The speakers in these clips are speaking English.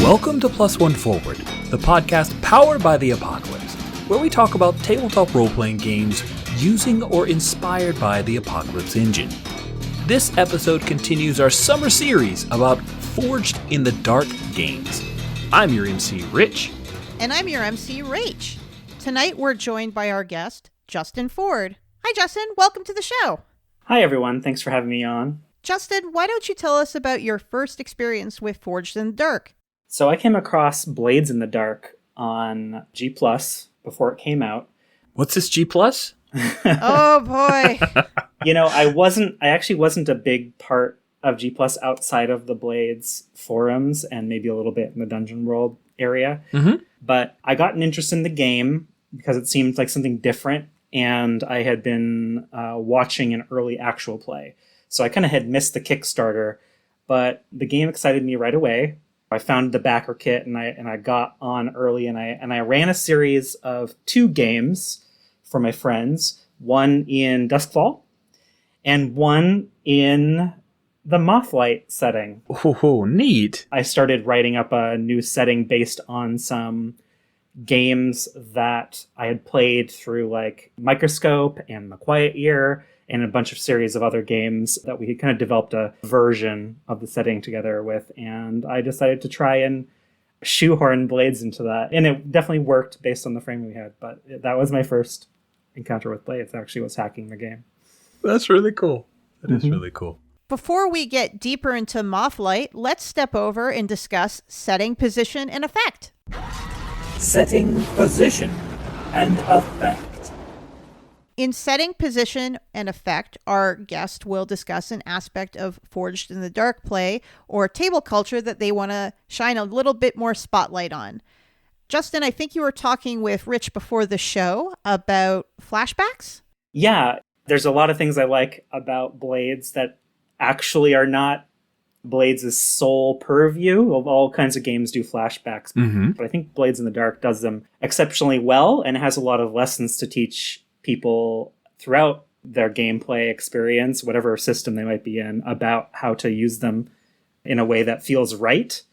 Welcome to Plus One Forward, the podcast powered by the apocalypse, where we talk about tabletop role-playing games using or inspired by the Apocalypse engine. This episode continues our summer series about Forged in the Dark games. I'm your MC, Rich. And I'm your MC, Rach. Tonight we're joined by our guest, Justin Ford. Hi, Justin. Welcome to the show. Hi, everyone. Thanks for having me on. Justin, why don't you tell us about your first experience with Forged in the Dark? So I came across Blades in the Dark on G Plus before it came out. What's this G Plus? Oh, boy. I actually wasn't a big part of G Plus outside of the Blades forums and maybe a little bit in the Dungeon World area. Mm-hmm. But I got an interest in the game because it seemed like something different, and I had been watching an early actual play. So I kind of had missed the Kickstarter, but the game excited me right away. I found the backer kit and I got on early, and I ran a series of 2 games for my friends, one in Duskfall and one in the Moth-Light setting. Oh, neat. I started writing up a new setting based on some games that I had played through, like Microscope and The Quiet Year, and a bunch of series of other games that we had kind of developed a version of the setting together with. And I decided to try and shoehorn Blades into that. And it definitely worked based on the frame we had. But that was my first encounter with Blades. Actually was hacking the game. That's really cool. That is really cool. Before we get deeper into Moth-Light, let's step over and discuss setting, position, and effect. Setting, position, and effect. In setting, position, and effect, our guest will discuss an aspect of Forged in the Dark play or table culture that they want to shine a little bit more spotlight on. Justin, I think you were talking with Rich before the show about flashbacks? Yeah, there's a lot of things I like about Blades that actually are not Blades' sole purview. All kinds of games do flashbacks, but I think Blades in the Dark does them exceptionally well and has a lot of lessons to teach people throughout their gameplay experience, whatever system they might be in, about how to use them in a way that feels right.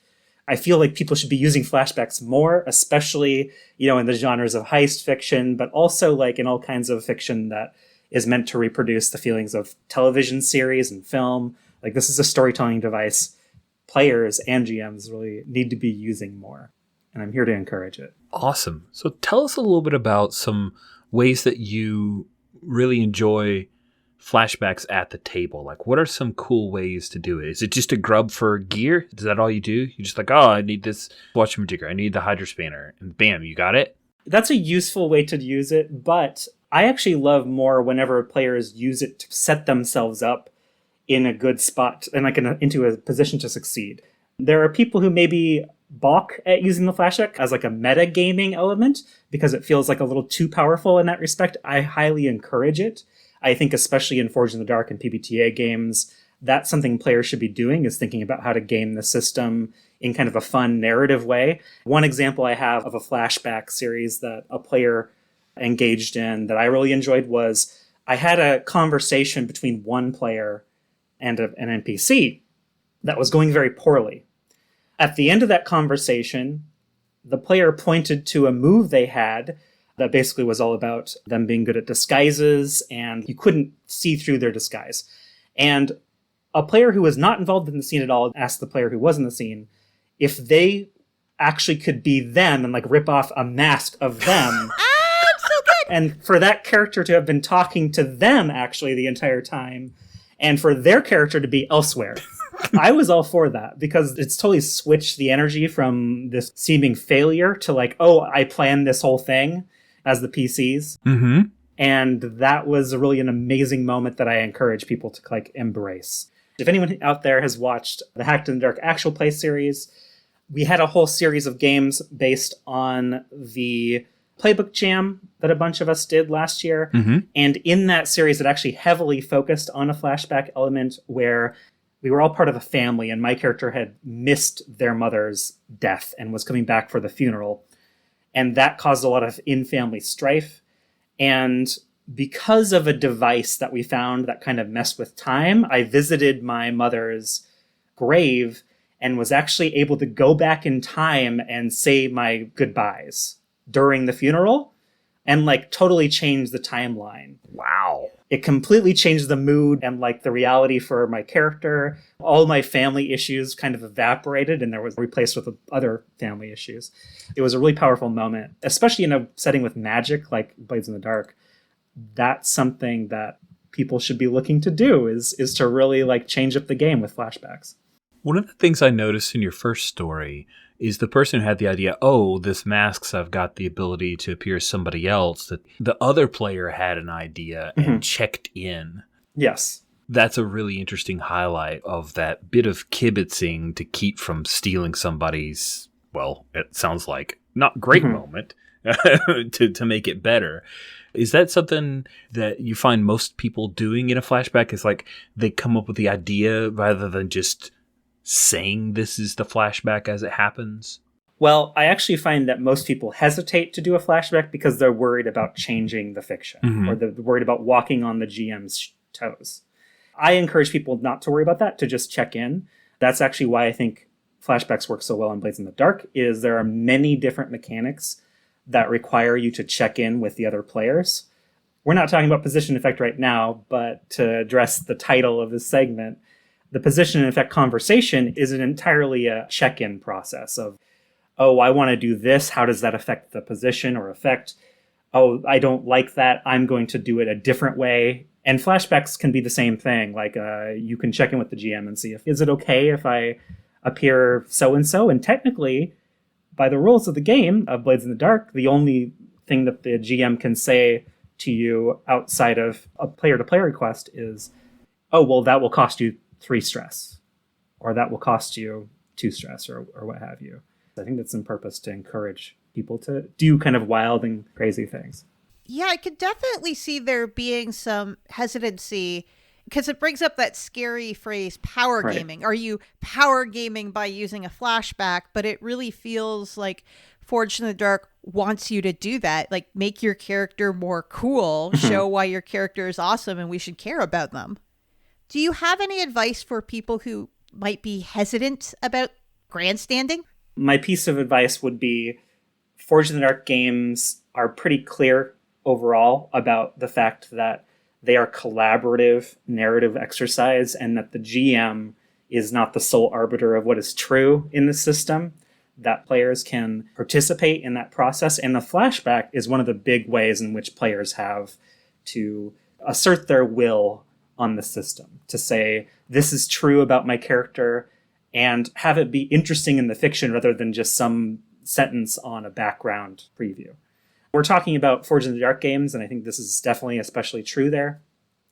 I feel like people should be using flashbacks more, especially, in the genres of heist fiction, but also like in all kinds of fiction that is meant to reproduce the feelings of television series and film. Like, this is a storytelling device players and GMs really need to be using more. And I'm here to encourage it. Awesome. So tell us a little bit about some ways that you really enjoy flashbacks at the table. Like, what are some cool ways to do it? Is it just a grub for gear? Is that all you do? You're just like, oh, I need this watchmaker, I need the hydro spanner, and bam, you got it? That's a useful way to use it, but I actually love more whenever players use it to set themselves up in a good spot and into a position to succeed. There are people who maybe balk at using the flashback as like a metagaming element because it feels like a little too powerful in that respect. I highly encourage it. I think especially in Forged in the Dark and PBTA games, that's something players should be doing, is thinking about how to game the system in kind of a fun narrative way. One example I have of a flashback series that a player engaged in that I really enjoyed was I had a conversation between one player and an NPC that was going very poorly. At the end of that conversation, the player pointed to a move they had that basically was all about them being good at disguises, and you couldn't see through their disguise. And a player who was not involved in the scene at all asked the player who was in the scene if they actually could be them and like rip off a mask of them. So good! And for that character to have been talking to them actually the entire time, and for their character to be elsewhere. I was all for that because it's totally switched the energy from this seeming failure to like, oh, I planned this whole thing as the PCs. Mm-hmm. And that was really an amazing moment that I encourage people to like embrace. If anyone out there has watched the Hacked in the Dark actual play series, we had a whole series of games based on the Playbook Jam that a bunch of us did last year. Mm-hmm. And in that series, it actually heavily focused on a flashback element where we were all part of a family, and my character had missed their mother's death and was coming back for the funeral. And that caused a lot of in-family strife. And because of a device that we found that kind of messed with time, I visited my mother's grave and was actually able to go back in time and say my goodbyes during the funeral and like totally change the timeline. Wow. It completely changed the mood and like the reality for my character. All my family issues kind of evaporated and there was replaced with other family issues. It was a really powerful moment, especially in a setting with magic like Blades in the Dark. That's something that people should be looking to do is to really like change up the game with flashbacks. One of the things I noticed in your first story is the person who had the idea, oh, this masks, I've got the ability to appear as somebody else, that the other player had an idea and checked in. Yes. That's a really interesting highlight of that bit of kibitzing to keep from stealing somebody's, well, it sounds like not great moment to make it better. Is that something that you find most people doing in a flashback? Is like they come up with the idea rather than just saying this is the flashback as it happens? Well, I actually find that most people hesitate to do a flashback because they're worried about changing the fiction or they're worried about walking on the GM's toes. I encourage people not to worry about that, to just check in. That's actually why I think flashbacks work so well in Blades in the Dark, is there are many different mechanics that require you to check in with the other players. We're not talking about position effect right now, but to address the title of this segment, the position effect conversation is an entirely a check-in process of, oh, I want to do this. How does that affect the position or effect? Oh, I don't like that. I'm going to do it a different way. And flashbacks can be the same thing. Like you can check in with the GM and see is it okay if I appear so-and-so? And technically, by the rules of the game of Blades in the Dark, the only thing that the GM can say to you outside of a player-to-player request is, oh, well, that will cost you 3 stress, or that will cost you 2 stress, or what have you. I think that's on purpose to encourage people to do kind of wild and crazy things. Yeah, I could definitely see there being some hesitancy because it brings up that scary phrase, power gaming. Are you power gaming by using a flashback? But it really feels like Forged in the Dark wants you to do that. Like, make your character more cool, show why your character is awesome and we should care about them. Do you have any advice for people who might be hesitant about grandstanding? My piece of advice would be Forged in the Dark games are pretty clear overall about the fact that they are collaborative narrative exercise and that the GM is not the sole arbiter of what is true in the system, that players can participate in that process. And the flashback is one of the big ways in which players have to assert their will on the system, to say, this is true about my character, and have it be interesting in the fiction rather than just some sentence on a background preview. We're talking about Forged in the Dark games, and I think this is definitely especially true there.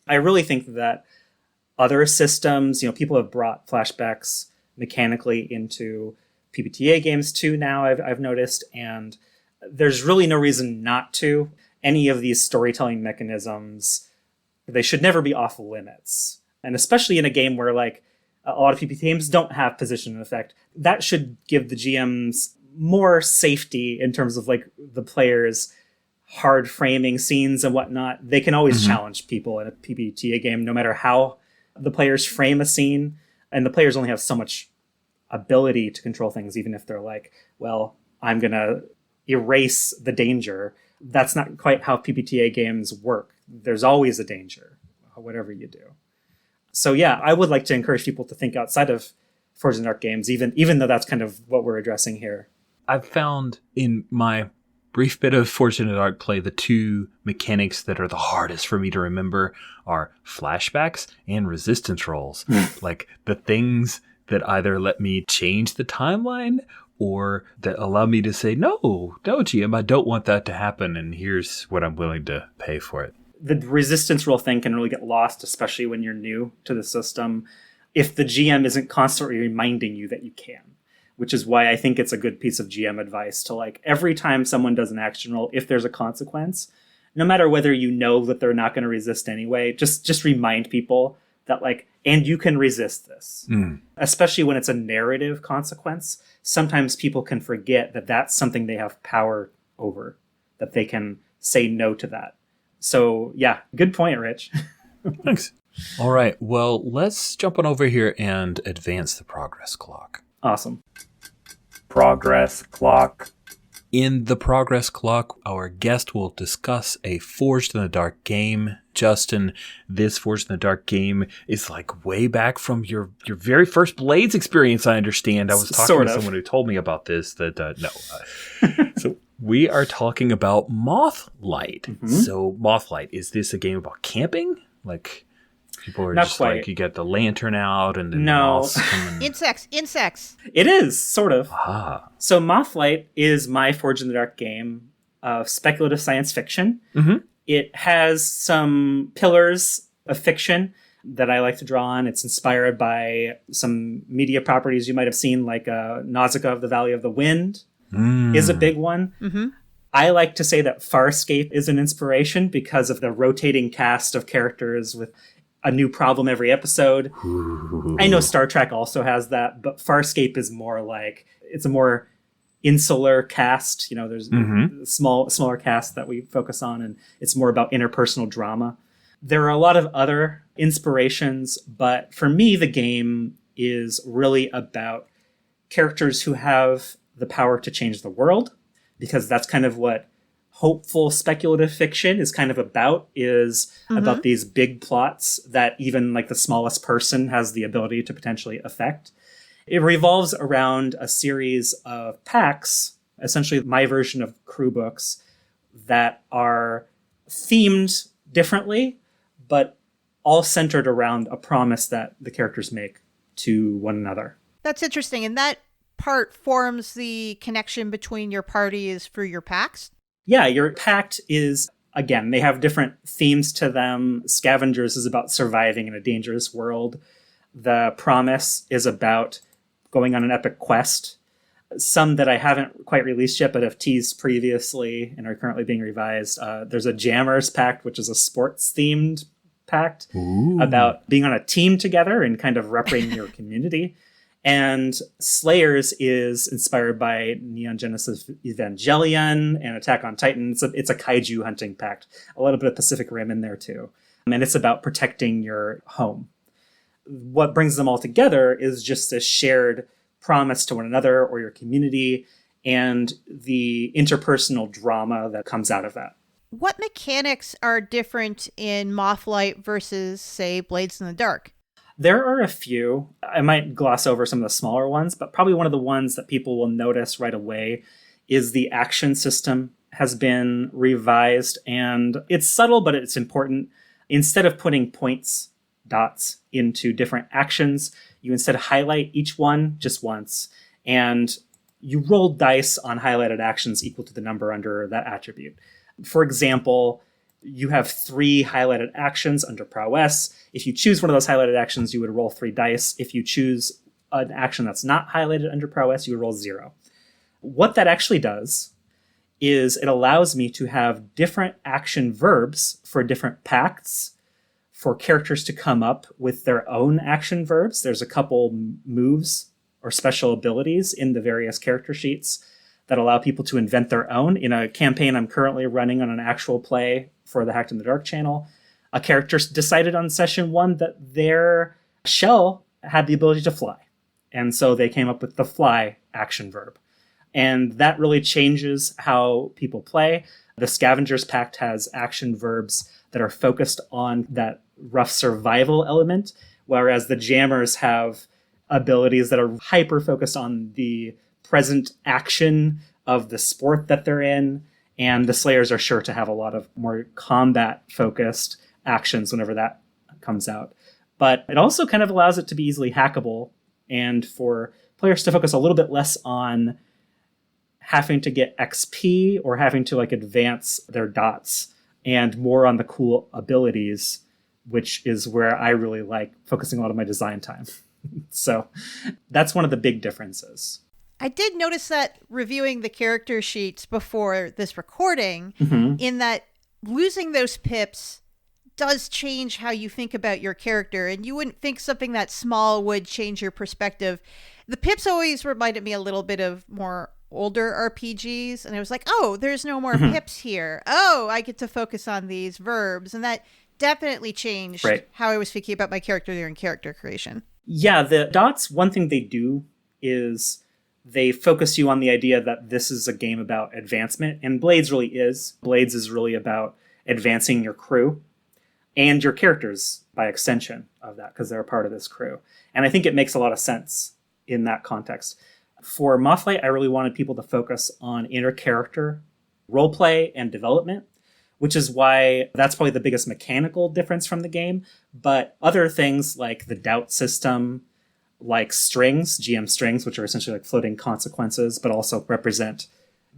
I really think that other systems, people have brought flashbacks mechanically into PBTA games too now, I've noticed, and there's really no reason not to. Any of these storytelling mechanisms, they should never be off limits. And especially in a game where like a lot of PBTA games don't have position effect, that should give the GMs more safety in terms of like the players hard framing scenes and whatnot. They can always challenge people in a PBTA game, no matter how the players frame a scene. And the players only have so much ability to control things, even if they're like, well, I'm going to erase the danger. That's not quite how PBTA games work. There's always a danger, whatever you do. So yeah, I would like to encourage people to think outside of Forged in the Dark games, even though that's kind of what we're addressing here. I've found in my brief bit of Forged in the Dark play, the 2 mechanics that are the hardest for me to remember are flashbacks and resistance rolls. Like the things that either let me change the timeline or that allow me to say, no, GM, I don't want that to happen, and here's what I'm willing to pay for it. The resistance roll thing can really get lost, especially when you're new to the system, if the GM isn't constantly reminding you that you can, which is why I think it's a good piece of GM advice to, like, every time someone does an action roll, if there's a consequence, no matter whether you know that they're not going to resist anyway, just remind people that, like, and you can resist this. Especially when it's a narrative consequence. Sometimes people can forget that that's something they have power over, that they can say no to that. So, yeah, good point, Rich. Thanks. All right, well, let's jump on over here and advance the progress clock. Awesome. Progress clock. In the Progress Clock, our guest will discuss a Forged in the Dark game. Justin, this Forged in the Dark game is like way back from your very first Blades experience, I understand. I was talking to someone who told me about this, So we are talking about Moth-Light. Mm-hmm. So Moth-Light, is this a game about camping? Like, people are Not just quite. like, you get the lantern out and then No. moths come and... Insects. It is, sort of. Ah. So Moth-Light is my Forged in the Dark game of speculative science fiction. Mm-hmm. It has some pillars of fiction that I like to draw on. It's inspired by some media properties you might have seen, like Nausicaa of the Valley of the Wind is a big one. Mm-hmm. I like to say that Farscape is an inspiration because of the rotating cast of characters with a new problem every episode. Ooh. I know Star Trek also has that, but Farscape is more like, it's a more insular cast. You know, there's smaller cast that we focus on, and it's more about interpersonal drama. There are a lot of other inspirations, but for me, the game is really about characters who have the power to change the world, because that's kind of what hopeful speculative fiction is kind of about, is about these big plots that even like the smallest person has the ability to potentially affect. It revolves around a series of packs, essentially my version of crew books, that are themed differently, but all centered around a promise that the characters make to one another. That's interesting. And that part forms the connection between your parties for your packs? Yeah, your pact is, again, they have different themes to them. Scavengers is about surviving in a dangerous world. The Promise is about going on an epic quest. Some that I haven't quite released yet, but have teased previously and are currently being revised. There's a Jammers Pact, which is a sports-themed pact about being on a team together and kind of representing your community. And Slayers is inspired by Neon Genesis Evangelion and Attack on Titan. It's a kaiju hunting pact. A little bit of Pacific Rim in there too. And it's about protecting your home. What brings them all together is just a shared promise to one another or your community and the interpersonal drama that comes out of that. What mechanics are different in Moth-Light versus, say, Blades in the Dark? There are a few. I might gloss over some of the smaller ones, but probably one of the ones that people will notice right away is the action system has been revised, and it's subtle, but it's important. Instead of putting points, dots into different actions, you instead highlight each one just once, and you roll dice on highlighted actions equal to the number under that attribute. For example, you have 3 highlighted actions under prowess. If you choose one of those highlighted actions, you would roll 3 dice. If you choose an action that's not highlighted under prowess, you would roll 0. What that actually does is it allows me to have different action verbs for different pacts for characters to come up with their own action verbs. There's a couple moves or special abilities in the various character sheets that allow people to invent their own. In a campaign I'm currently running on an actual play for the Hacked in the Dark channel, a character decided on session 1 that their shell had the ability to fly. And so they came up with the fly action verb. And that really changes how people play. The Scavengers Pact has action verbs that are focused on that rough survival element, whereas the Jammers have abilities that are hyper-focused on the present action of the sport that they're in, and the Slayers are sure to have a lot of more combat-focused actions whenever that comes out. But it also kind of allows it to be easily hackable, and for players to focus a little bit less on having to get XP or having to like advance their dots, and more on the cool abilities, which is where I really like focusing a lot of my design time. So that's one of the big differences. I did notice that reviewing the character sheets before this recording, in that losing those pips does change how you think about your character, and you wouldn't think something that small would change your perspective. The pips always reminded me a little bit of more older RPGs, and I was like, oh, there's no more pips here. Oh, I get to focus on these verbs, and that definitely changed how I was thinking about my character during character creation. Yeah, the dots, one thing they do is they focus you on the idea that this is a game about advancement, and Blades really is. Blades is really about advancing your crew and your characters by extension of that, because they're a part of this crew. And I think it makes a lot of sense in that context. For Moth-Light, I really wanted people to focus on inner character, roleplay, and development, which is why that's probably the biggest mechanical difference from the game. But other things like the doubt system, like strings, GM strings, which are essentially like floating consequences, but also represent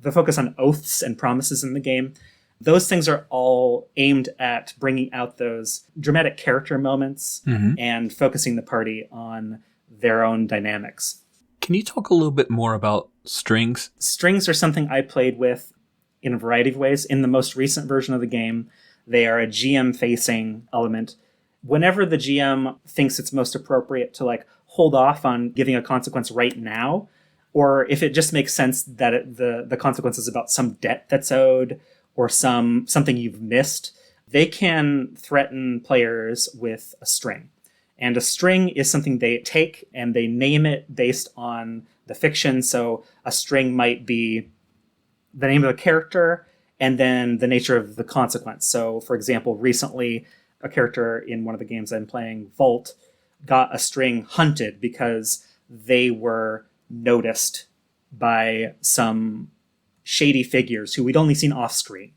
the focus on oaths and promises in the game. Those things are all aimed at bringing out those dramatic character moments and focusing the party on their own dynamics. Can you talk a little bit more about strings? Strings are something I played with in a variety of ways. In the most recent version of the game, they are a GM-facing element. Whenever the GM thinks it's most appropriate to like hold off on giving a consequence right now, or if it just makes sense that the consequence is about some debt that's owed or something you've missed, they can threaten players with a string. And a string is something they take and they name it based on the fiction. So a string might be the name of a character and then the nature of the consequence. So, for example, recently, a character in one of the games I'm playing, Volt, got a string hunted because they were noticed by some shady figures who we'd only seen off screen.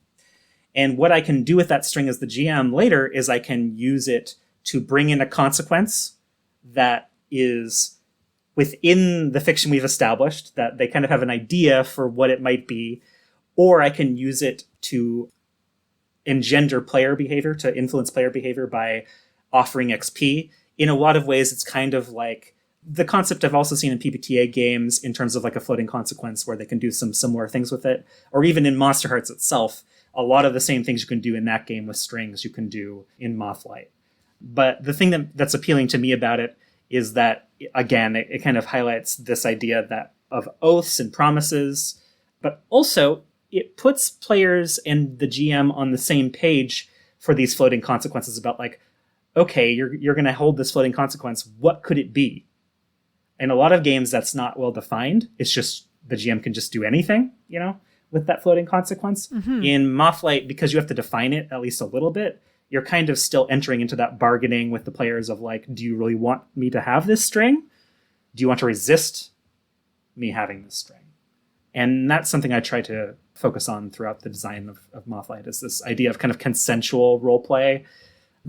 And what I can do with that string as the GM later is I can use it to bring in a consequence that is within the fiction we've established, that they kind of have an idea for what it might be, or I can use it to engender player behavior, to influence player behavior by offering XP. In a lot of ways, it's kind of like the concept I've also seen in PBTA games in terms of like a floating consequence where they can do some similar things with it, or even in Monster Hearts itself. A lot of the same things you can do in that game with strings you can do in Moth-Light. But the thing that's appealing to me about it is that, again, it kind of highlights this idea that of oaths and promises, but also it puts players and the GM on the same page for these floating consequences about like, okay, you're going to hold this floating consequence. What could it be? In a lot of games, that's not well defined. It's just the GM can just do anything, with that floating consequence. In Moth-Light, because you have to define it at least a little bit, you're kind of still entering into that bargaining with the players of like, do you really want me to have this string? Do you want to resist me having this string? And that's something I try to focus on throughout the design of Moth-Light, is this idea of kind of consensual role play.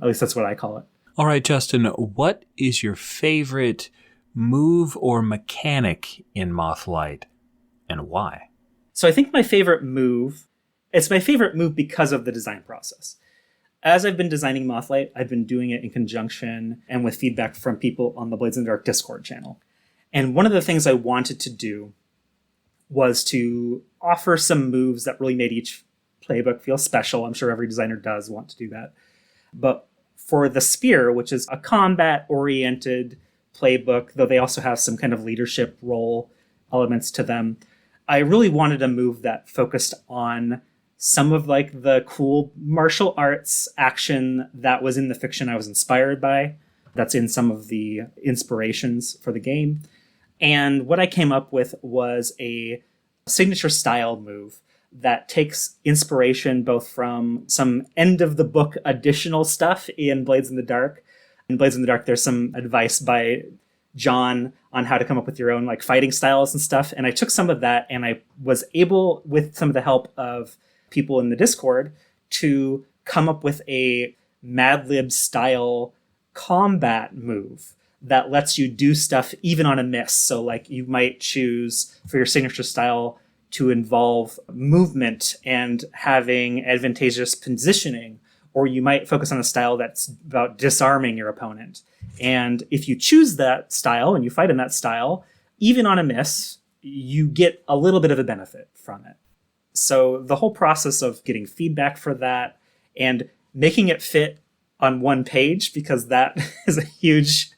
At least that's what I call it. All right, Justin, what is your favorite move or mechanic in Moth-Light, and why? So I think my favorite move, it's my favorite move because of the design process. As I've been designing Moth-Light, I've been doing it in conjunction and with feedback from people on the Blades in the Dark Discord channel. And one of the things I wanted to do was to offer some moves that really made each playbook feel special. I'm sure every designer does want to do that. But for the Spear, which is a combat-oriented playbook, though they also have some kind of leadership role elements to them, I really wanted a move that focused on some of like the cool martial arts action that was in the fiction I was inspired by. That's in some of the inspirations for the game. And what I came up with was a signature style move that takes inspiration both from some end of the book additional stuff in Blades in the Dark. In Blades in the Dark, there's some advice by John on how to come up with your own like fighting styles and stuff. And I took some of that and I was able, with some of the help of people in the Discord, to come up with a Mad Lib style combat move that lets you do stuff even on a miss. So like you might choose for your signature style to involve movement and having advantageous positioning, or you might focus on a style that's about disarming your opponent. And if you choose that style and you fight in that style, even on a miss, you get a little bit of a benefit from it. So the whole process of getting feedback for that and making it fit on one page, because that is a huge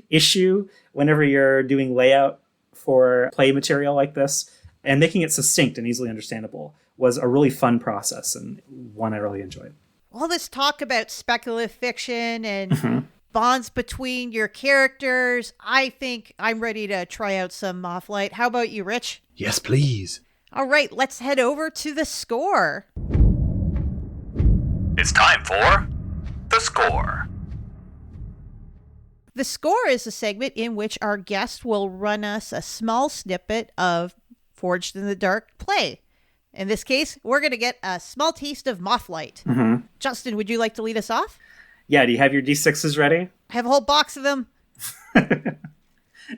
issue whenever you're doing layout for play material like this, and making it succinct and easily understandable was a really fun process and one I really enjoyed. All this talk about speculative fiction and bonds between your characters. I think I'm ready to try out some Moth-Light. How about you, Rich? Yes, please. All right, let's head over to the score. It's time for the score. The score is a segment in which our guest will run us a small snippet of Forged in the Dark play. In this case, we're going to get a small taste of Moth-Light. Mm-hmm. Justin, would you like to lead us off? Yeah, do you have your D6s ready? I have a whole box of them.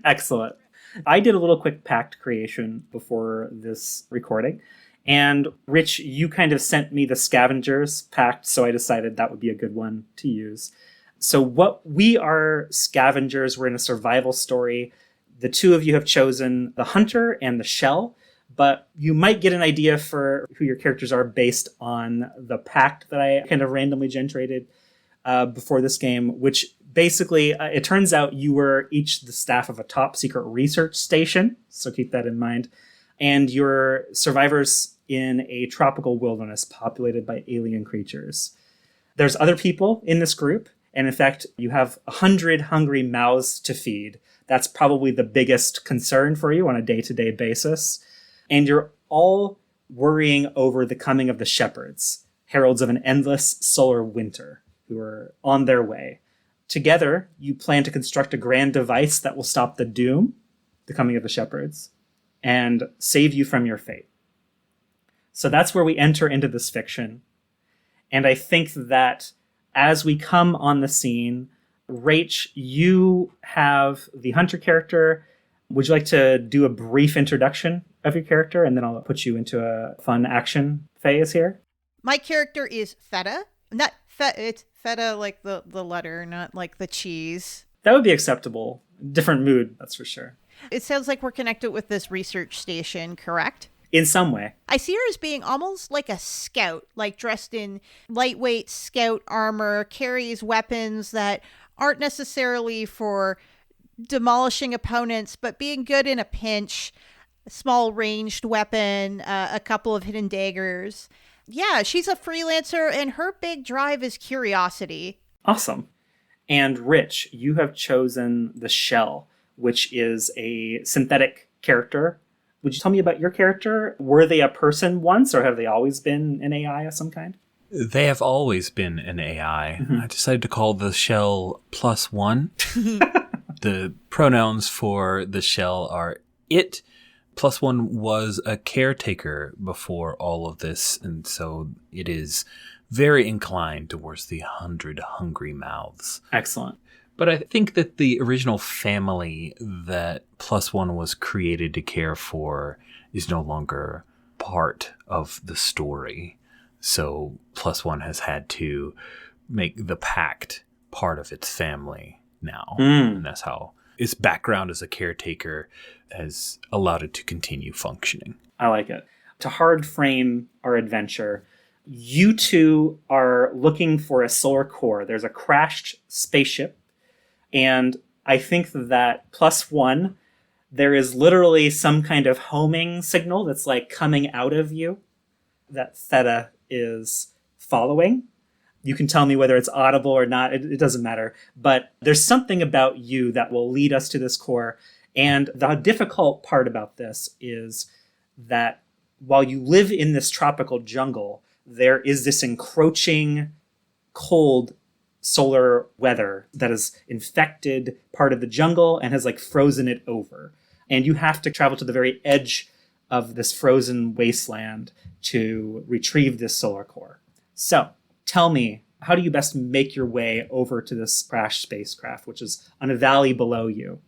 Excellent. I did a little quick pact creation before this recording. And Rich, you kind of sent me the Scavengers pact, so I decided that would be a good one to use. So we are scavengers. We're in a survival story. The two of you have chosen the hunter and the shell, but you might get an idea for who your characters are based on the pact that I kind of randomly generated before this game, which basically, it turns out you were each the staff of a top secret research station, so keep that in mind. And you're survivors in a tropical wilderness populated by alien creatures. There's other people in this group, and in fact, you have 100 hungry mouths to feed. That's probably the biggest concern for you on a day-to-day basis. And you're all worrying over the coming of the shepherds, heralds of an endless solar winter, who are on their way. Together, you plan to construct a grand device that will stop the doom, the coming of the shepherds, and save you from your fate. So that's where we enter into this fiction. And I think that as we come on the scene, Rach, you have the hunter character. Would you like to do a brief introduction of your character, and then I'll put you into a fun action phase here? My character is feta. Not feta, it's feta like the letter, not like the cheese. That would be acceptable. Different mood, that's for sure. It sounds like we're connected with this research station, correct? In some way. I see her as being almost like a scout, like dressed in lightweight scout armor, carries weapons that aren't necessarily for demolishing opponents, but being good in a pinch, a small ranged weapon, a couple of hidden daggers. Yeah, she's a freelancer, and her big drive is curiosity. Awesome. And Rich, you have chosen the shell, which is a synthetic character. Would you tell me about your character? Were they a person once, or have they always been an AI of some kind? They have always been an AI. Mm-hmm. I decided to call the shell +1. The pronouns for the shell are it. +1 was a caretaker before all of this, and so it is very inclined towards the 100 hungry mouths. Excellent. But I think that the original family that +1 was created to care for is no longer part of the story. So +1 has had to make the pact part of its family now. And that's how its background as a caretaker has allowed it to continue functioning. I like it. To hard frame our adventure, you two are looking for a solar core. There's a crashed spaceship. And I think that +1, there is literally some kind of homing signal that's like coming out of you that Theta is following. You can tell me whether it's audible or not. It doesn't matter. But there's something about you that will lead us to this core. And the difficult part about this is that while you live in this tropical jungle, there is this encroaching cold solar weather that has infected part of the jungle and has like frozen it over. And you have to travel to the very edge of this frozen wasteland to retrieve this solar core. So tell me, how do you best make your way over to this crashed spacecraft, which is on a valley below you?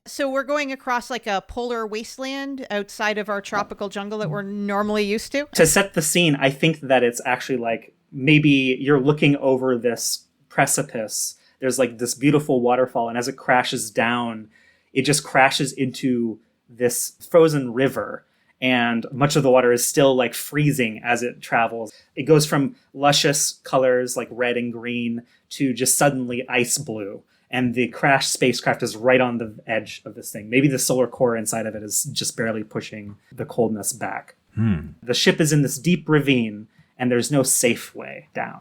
So we're going across like a polar wasteland outside of our tropical jungle that we're normally used to? To set the scene, I think that it's actually like maybe you're looking over this precipice. There's like this beautiful waterfall, and as it crashes down, it just crashes into this frozen river, and much of the water is still like freezing as it travels. It goes from luscious colors like red and green to just suddenly ice blue, and the crashed spacecraft is right on the edge of this thing. Maybe the solar core inside of it is just barely pushing the coldness back. The ship is in this deep ravine, and there's no safe way down.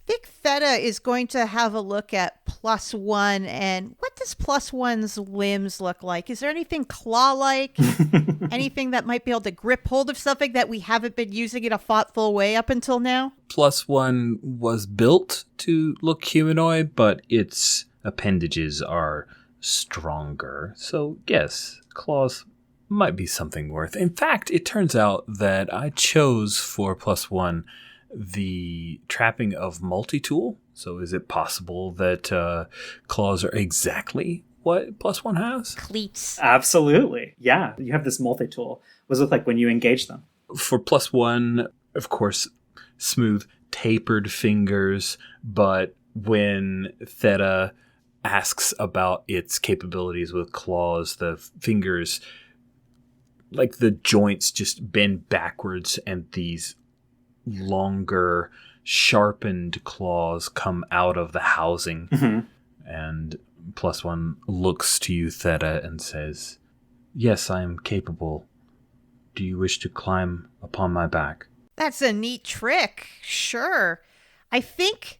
think Theta is going to have a look at +1, and what does +1's limbs look like? Is there anything claw-like? Anything that might be able to grip hold of something that we haven't been using in a thoughtful way up until now? +1 was built to look humanoid, but its appendages are stronger. So yes, claws might be something worth. In fact, it turns out that I chose for +1 the trapping of multi-tool. So is it possible that claws are exactly what +1 has? Cleats. Absolutely. Yeah, you have this multi-tool. What does it look like when you engage them? For +1, of course, smooth, tapered fingers, but when Theta asks about its capabilities with claws, the fingers, like the joints, just bend backwards and these longer, sharpened claws come out of the housing. Mm-hmm. And +1 looks to you, Theta, and says, "Yes, I am capable. Do you wish to climb upon my back?" That's a neat trick. Sure. I think,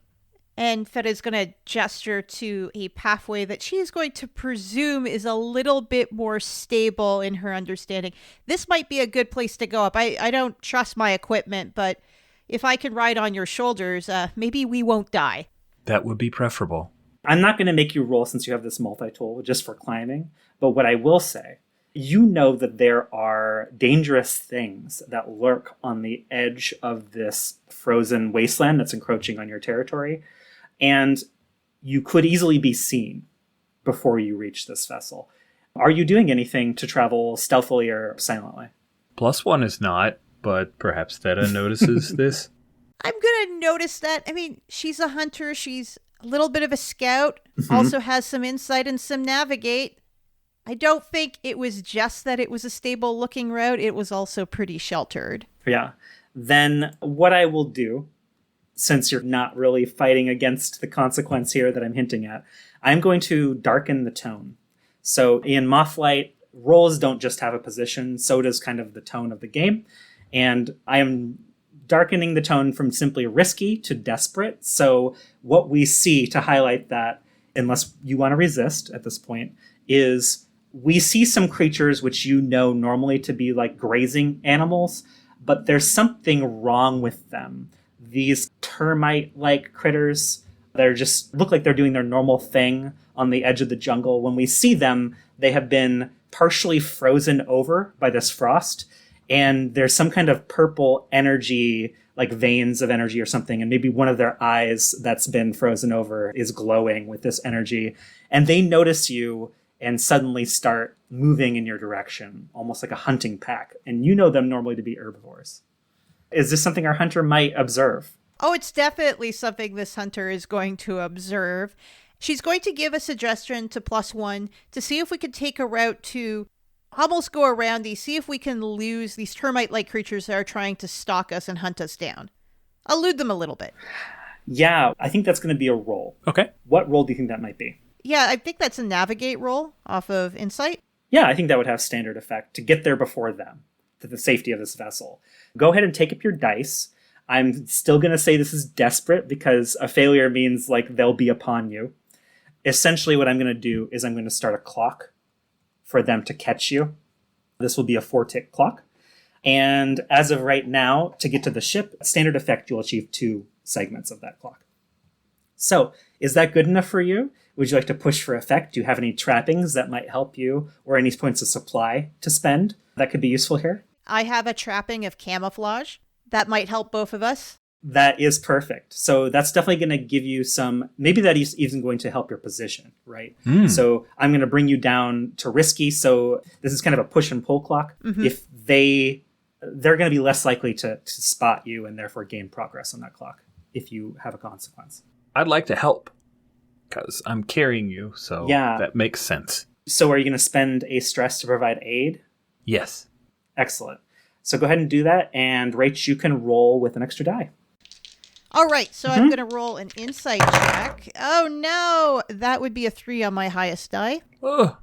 and Theta's going to gesture to a pathway that she is going to presume is a little bit more stable in her understanding. This might be a good place to go up. I don't trust my equipment, but if I can ride on your shoulders, maybe we won't die. That would be preferable. I'm not going to make you roll since you have this multi-tool just for climbing, but what I will say, you know that there are dangerous things that lurk on the edge of this frozen wasteland that's encroaching on your territory, and you could easily be seen before you reach this vessel. Are you doing anything to travel stealthily or silently? +1 is not, but perhaps Theta notices this. I'm going to notice that. I mean, she's a hunter. She's a little bit of a scout. Mm-hmm. Also has some insight and some navigate. I don't think it was just that it was a stable looking route. It was also pretty sheltered. Yeah. Then what I will do, since you're not really fighting against the consequence here that I'm hinting at, I'm going to darken the tone. So in Moth-Light, roles don't just have a position, so does kind of the tone of the game. And I am darkening the tone from simply risky to desperate. So what we see to highlight that, unless you want to resist at this point, is we see some creatures which you know normally to be like grazing animals, but there's something wrong with them. These termite-like critters, they just look like they're doing their normal thing on the edge of the jungle. When we see them, they have been partially frozen over by this frost, and there's some kind of purple energy, like veins of energy or something, and maybe one of their eyes that's been frozen over is glowing with this energy. And they notice you and suddenly start moving in your direction, almost like a hunting pack. And you know them normally to be herbivores. Is this something our hunter might observe? Oh, it's definitely something this hunter is going to observe. She's going to give a suggestion to +1 to see if we could take a route to almost go around these, see if we can lose these termite-like creatures that are trying to stalk us and hunt us down. Elude them a little bit. Yeah, I think that's going to be a roll. Okay. What roll do you think that might be? Yeah, I think that's a navigate roll off of Insight. Yeah, I think that would have standard effect to get there before them, to the safety of this vessel. Go ahead and take up your dice. I'm still going to say this is desperate because a failure means like they'll be upon you. Essentially what I'm going to do is I'm going to start a clock for them to catch you. This will be a 4-tick clock. And as of right now, to get to the ship, standard effect, you'll achieve 2 segments of that clock. So is that good enough for you? Would you like to push for effect? Do you have any trappings that might help you or any points of supply to spend that could be useful here? I have a trapping of camouflage. That might help both of us. That is perfect. So that's definitely going to give you some, maybe that is even going to help your position, right? So I'm going to bring you down to risky. So this is kind of a push and pull clock. Mm-hmm. If they're going to be less likely to spot you and therefore gain progress on that clock if you have a consequence. I'd like to help because I'm carrying you, so Yeah. that makes sense. So are you going to spend a stress to provide aid? Yes. Excellent. So go ahead and do that. And Rach, you can roll with an extra die. All right, so I'm going to roll an insight check. Oh, no. That would be a 3 on my highest die. Ugh.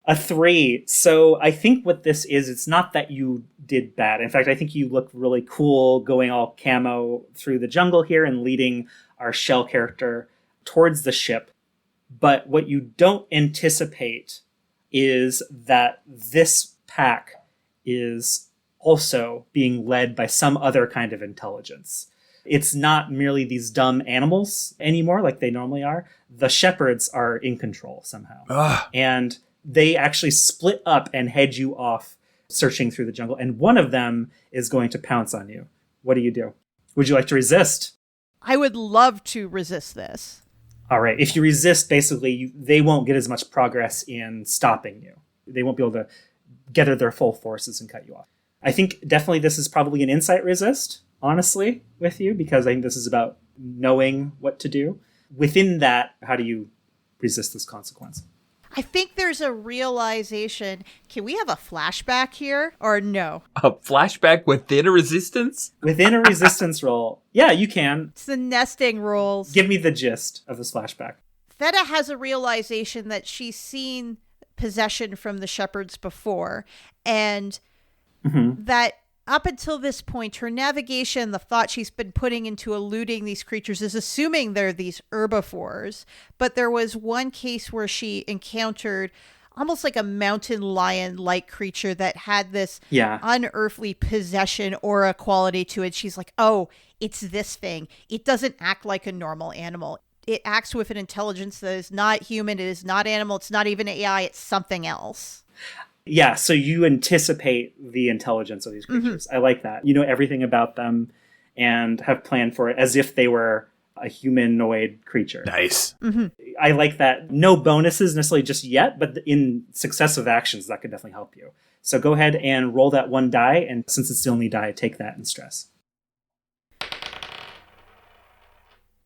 A 3. So I think what this is, it's not that you did bad. In fact, I think you look really cool going all camo through the jungle here and leading our shell character towards the ship. But what you don't anticipate is that this pack is also being led by some other kind of intelligence. It's not merely these dumb animals anymore like they normally are. The shepherds are in control somehow. Ugh. And they actually split up and head you off searching through the jungle. And one of them is going to pounce on you. What do? Would you like to resist? I would love to resist this. All right. If you resist, basically, they won't get as much progress in stopping you. They won't be able to gather their full forces and cut you off. I think definitely this is probably an insight resist, honestly, with you, because I think this is about knowing what to do. Within that, how do you resist this consequence? I think there's a realization. Can we have a flashback here or no? A flashback within a resistance? Within a resistance roll, yeah, you can. It's the nesting rules. Give me the gist of this flashback. Theta has a realization that she's seen possession from the shepherds before, and that up until this point, her navigation, the thought she's been putting into eluding these creatures is assuming they're these herbivores. But there was one case where she encountered almost like a mountain lion-like creature that had this unearthly possession aura quality to it. She's like, oh, it's this thing. It doesn't act like a normal animal. It acts with an intelligence that is not human. It is not animal. It's not even AI. It's something else. Yeah, so you anticipate the intelligence of these creatures. I like that. You know everything about them and have planned for it as if they were a humanoid creature. Nice. I like that. No bonuses necessarily just yet, but in successive actions, that could definitely help you. So go ahead and roll that one die, and since it's the only die, take that and stress.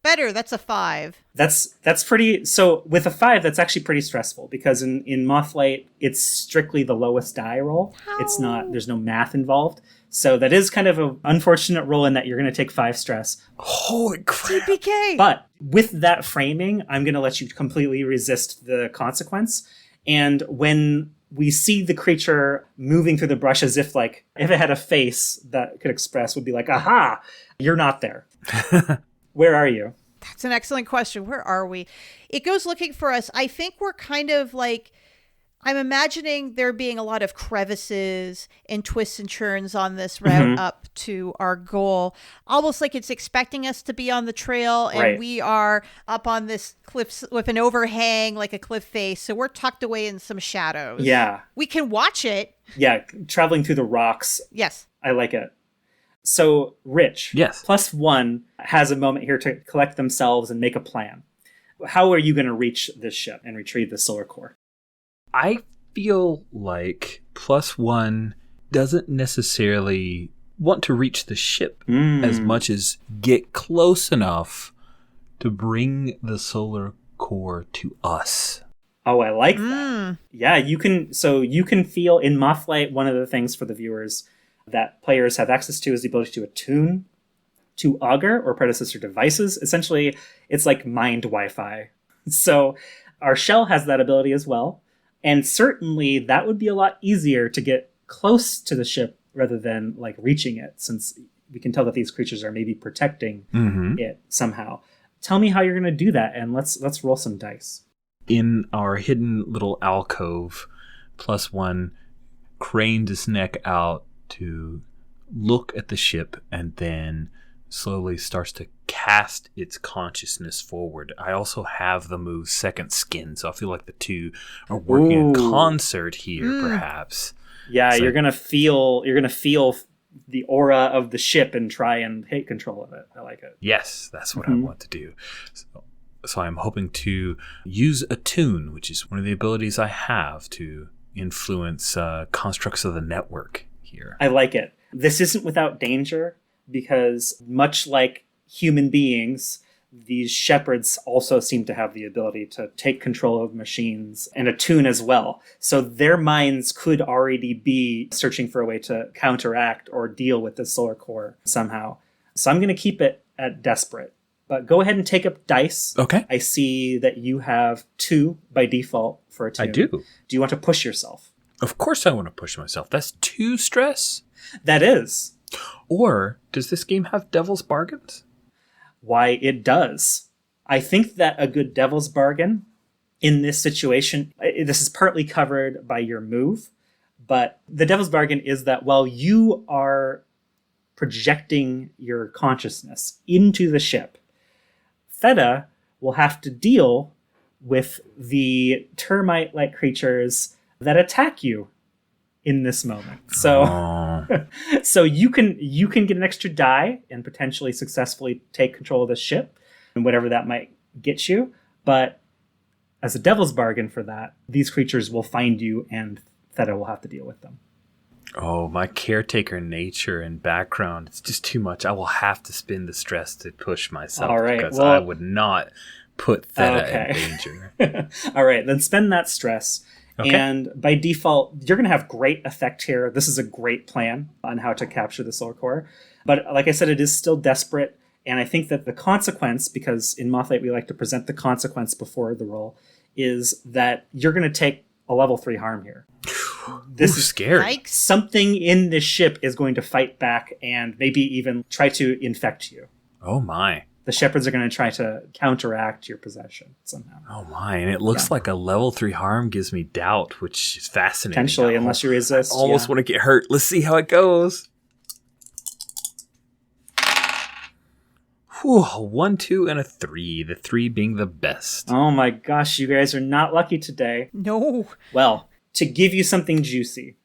Better. That's a 5. That's pretty. So with a 5, that's actually pretty stressful because in Moth-Light, it's strictly the lowest die roll. How? It's not. There's no math involved. So that is kind of an unfortunate roll in that you're going to take 5 stress. Holy crap. TPK. But with that framing, I'm going to let you completely resist the consequence. And when we see the creature moving through the brush as if it had a face that could express, would be like, aha, you're not there. Where are you? That's an excellent question. Where are we? It goes looking for us. I think we're kind of like, I'm imagining there being a lot of crevices and twists and turns on this route up to our goal. Almost like it's expecting us to be on the trail, and we are up on this cliff with an overhang, like a cliff face. So we're tucked away in some shadows. Yeah. We can watch it. Yeah, traveling through the rocks. Yes. I like it. So, Rich, Yes. +1 has a moment here to collect themselves and make a plan. How are you going to reach this ship and retrieve the solar core? I feel like +1 doesn't necessarily want to reach the ship as much as get close enough to bring the solar core to us. Oh, I like that. Yeah, you can feel in Moth-Light, one of the things for the viewers that players have access to is the ability to attune to Augur or predecessor devices. Essentially, it's like mind Wi-Fi. So our shell has that ability as well. And certainly that would be a lot easier to get close to the ship rather than reaching it, since we can tell that these creatures are maybe protecting it somehow. Tell me how you're going to do that, and let's roll some dice. In our hidden little alcove, +1 craned his neck out to look at the ship and then slowly starts to cast its consciousness forward. I also have the move Second Skin, so I feel like the two are working in concert here, perhaps. Yeah, so you're gonna feel the aura of the ship and try and take control of it. I like it. Yes, that's what I want to do. So I'm hoping to use Attune, which is one of the abilities I have to influence constructs of the network here. I like it. This isn't without danger, because much like human beings, these shepherds also seem to have the ability to take control of machines and attune as well. So their minds could already be searching for a way to counteract or deal with the solar core somehow. So I'm going to keep it at desperate. But go ahead and take up dice. Okay. I see that you have 2 by default for attune. I do. Do you want to push yourself? Of course I want to push myself. That's 2 stress? That is. Or does this game have devil's bargains? why it does. I think that a good devil's bargain in this situation, this is partly covered by your move, but the devil's bargain is that while you are projecting your consciousness into the ship, Theta will have to deal with the termite-like creatures that attack you in this moment. So, so you can get an extra die and potentially successfully take control of the ship and whatever that might get you. But as a devil's bargain for that, these creatures will find you and Theta will have to deal with them. Oh, my caretaker nature and background, it's just too much. I will have to spin the stress to push myself. All right, because well, I would not put Theta in danger. All right, then spend that stress. Okay. And by default, you're going to have great effect here. This is a great plan on how to capture the solar core. But like I said, it is still desperate. And I think that the consequence, because in Moth-Light we like to present the consequence before the roll, is that you're going to take a level 3 harm here. This is scary. Yikes. Something in this ship is going to fight back and maybe even try to infect you. Oh my. The shepherds are going to try to counteract your possession somehow. Oh my. And it looks like a level 3 harm gives me doubt, which is fascinating. Potentially, unless you resist. I almost want to get hurt. Let's see how it goes. Whew, 1, 2, and a 3. The 3 being the best. Oh my gosh, you guys are not lucky today. No. Well, to give you something juicy,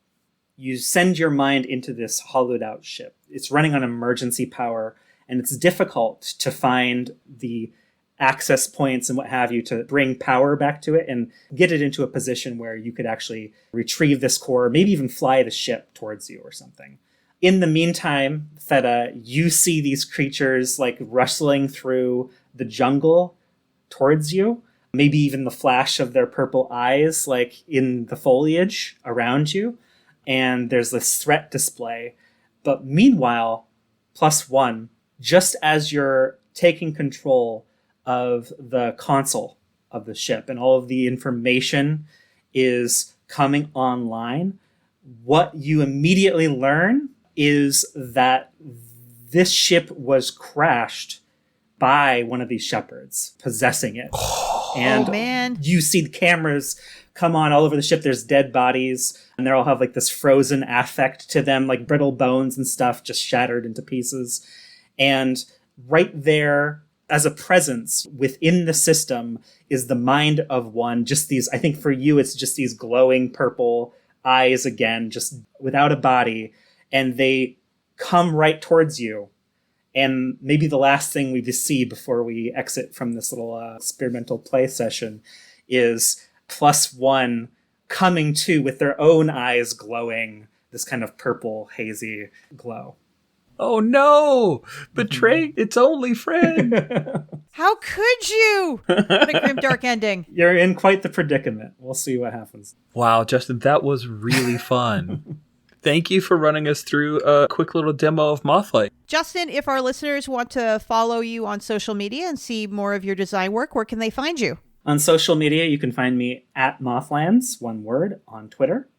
you send your mind into this hollowed out ship. It's running on emergency power, and it's difficult to find the access points and what have you to bring power back to it and get it into a position where you could actually retrieve this core, maybe even fly the ship towards you or something. In the meantime, Theta, you see these creatures like rustling through the jungle towards you. Maybe even the flash of their purple eyes, like in the foliage around you. And there's this threat display. But meanwhile, +1, just as you're taking control of the console of the ship and all of the information is coming online, what you immediately learn is that this ship was crashed by one of these shepherds, possessing it. And man. you see the cameras come on all over the ship. There's dead bodies, and they all have like this frozen affect to them, like brittle bones and stuff just shattered into pieces. And right there, as a presence within the system, is the mind of one. Just these, I think for you, it's just these glowing purple eyes again, just without a body. And they come right towards you. And maybe the last thing we just see before we exit from this little experimental play session is +1 coming to with their own eyes glowing, this kind of purple, hazy glow. Oh no! Betraying its only friend! How could you? What a grim, dark ending. You're in quite the predicament. We'll see what happens. Wow, Justin, that was really fun. Thank you for running us through a quick little demo of Moth-Light. Justin, if our listeners want to follow you on social media and see more of your design work, where can they find you? On social media, you can find me at Mothlands, one word, on Twitter.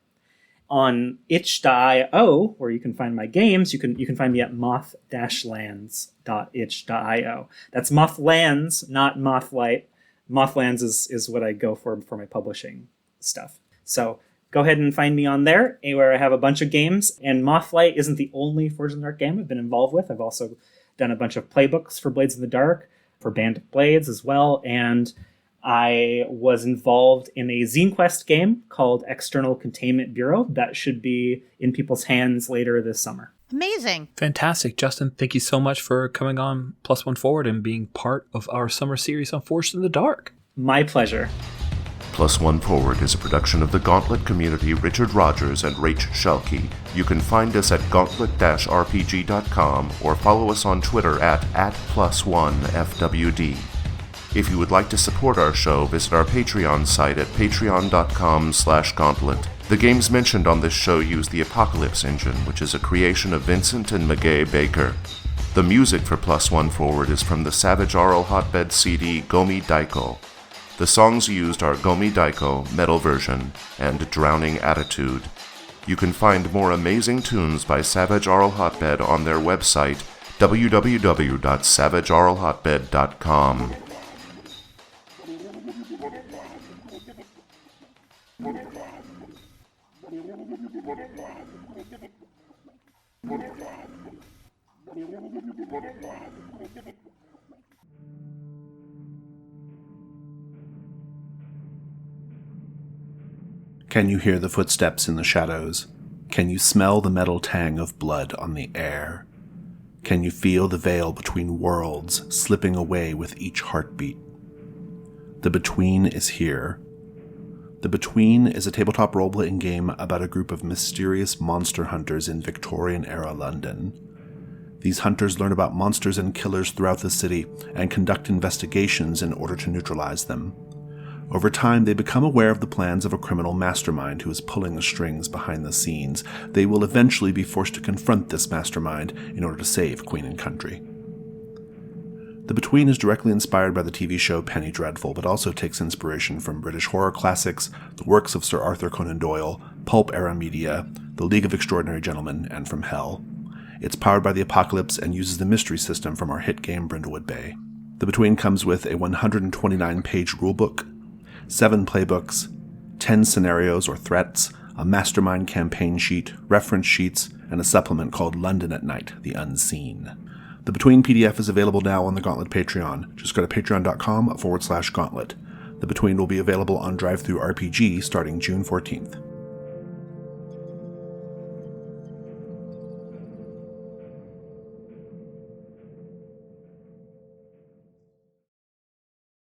On itch.io, where you can find my games, you can find me at moth-lands.itch.io. That's Mothlands, not Moth-Light. Mothlands is what I go for my publishing stuff. So go ahead and find me on there, where I have a bunch of games. And Moth-Light isn't the only Forged in the Dark game I've been involved with. I've also done a bunch of playbooks for Blades in the Dark, for Bandit Blades as well. And I was involved in a Zine Quest game called External Containment Bureau that should be in people's hands later this summer. Amazing. Fantastic. Justin, thank you so much for coming on +1 Forward and being part of our summer series on Forged in the Dark. My pleasure. +1 Forward is a production of the Gauntlet community, Richard Rogers and Rach Shelkey. You can find us at gauntlet-rpg.com or follow us on Twitter at +1FWD. If you would like to support our show, visit our Patreon site at patreon.com/gauntlet. The games mentioned on this show use the Apocalypse engine, which is a creation of Vincent and Magay Baker. The music for +1 Forward is from the Savage Aural Hotbed CD Gomi Daiko. The songs used are Gomi Daiko, Metal Version, and Drowning Attitude. You can find more amazing tunes by Savage Aural Hotbed on their website, www.savageoralhotbed.com. Can you hear the footsteps in the shadows? Can you smell the metal tang of blood on the air? Can you feel the veil between worlds slipping away with each heartbeat? The Between is here. The Between is a tabletop role-playing game about a group of mysterious monster hunters in Victorian-era London. These hunters learn about monsters and killers throughout the city and conduct investigations in order to neutralize them. Over time, they become aware of the plans of a criminal mastermind who is pulling the strings behind the scenes. They will eventually be forced to confront this mastermind in order to save Queen and Country. The Between is directly inspired by the TV show Penny Dreadful, but also takes inspiration from British horror classics, the works of Sir Arthur Conan Doyle, pulp-era media, The League of Extraordinary Gentlemen, and from Hell. It's powered by the Apocalypse and uses the mystery system from our hit game Brindlewood Bay. The Between comes with a 129-page rulebook, 7 playbooks, 10 scenarios or threats, a mastermind campaign sheet, reference sheets, and a supplement called London at Night, The Unseen. The Between PDF is available now on the Gauntlet Patreon. Just go to patreon.com/Gauntlet. The Between will be available on DriveThru RPG starting June 14th.